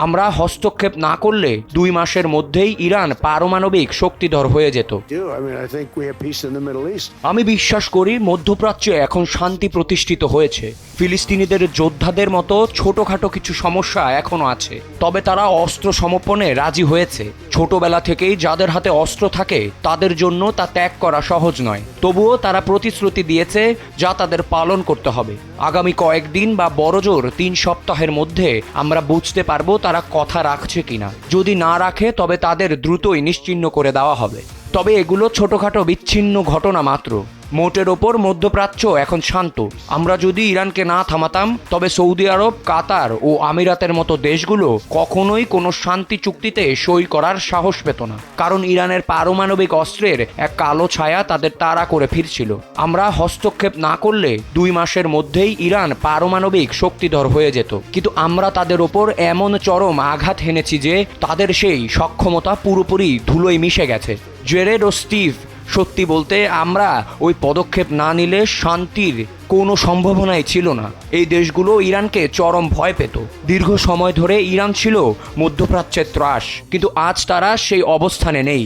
আমরা হস্তক্ষেপ না করলে 2 মাসের মধ্যেই ইরান পারমাণবিক শক্তিধর হয়ে যেত। আমি বিশ্বাস করি মধ্যপ্রাচ্যে এখন শান্তি প্রতিষ্ঠিত হয়েছে। ফিলিস্তিনিদের যোদ্ধাদের মতো ছোটখাটো কিছু সমস্যা এখনো আছে, তবে তারা অস্ত্র সমর্পণে রাজি হয়েছে। ছোটবেলা থেকেই যাদের হাতে অস্ত্র থাকে তাদের জন্য তা ত্যাগ করা সহজ নয়, তবুও তারা প্রতিশ্রুতি দিয়েছে যা তাদের পালন করতে হবে। আগামী কয়েকদিন বা বড়জোর 3 সপ্তাহের মধ্যে আমরা বুঝতে পারবো তারা কথা রাখছে কিনা। যদি না রাখে তবে তাদের দ্রুতই নিশ্চিহ্ন করে দেওয়া হবে। তবে এগুলো ছোটখাটো বিচ্ছিন্ন ঘটনা মাত্র। মোটের ওপর মধ্যপ্রাচ্য এখন শান্ত। আমরা যদি ইরানকে না থামাতাম তবে সৌদি আরব, কাতার ও আমিরাতের মতো দেশগুলো কখনোই কোনো শান্তি চুক্তিতে সই করার সাহস পেত না, কারণ ইরানের পারমাণবিক অস্ত্রের এক কালো ছায়া তাদের তাড়া করে ফিরছিল। আমরা হস্তক্ষেপ না করলে 2 মাসের মধ্যেই ইরান পারমাণবিক শক্তিধর হয়ে যেত, কিন্তু আমরা তাদের ওপর এমন চরম আঘাত হেনেছি যে তাদের সেই সক্ষমতা পুরোপুরি ধুলোয় মিশে গেছে। জেরেড ও স্টিভ, সত্যি বলতে আমরা ওই পদক্ষেপ না নিলে শান্তির কোনো সম্ভাবনাই ছিল না। এই দেশগুলো ইরানকে চরম ভয় পেত। দীর্ঘ সময় ধরে ইরান ছিল মধ্যপ্রাচ্যের ত্রাস, কিন্তু আজ তারা সেই অবস্থানে নেই।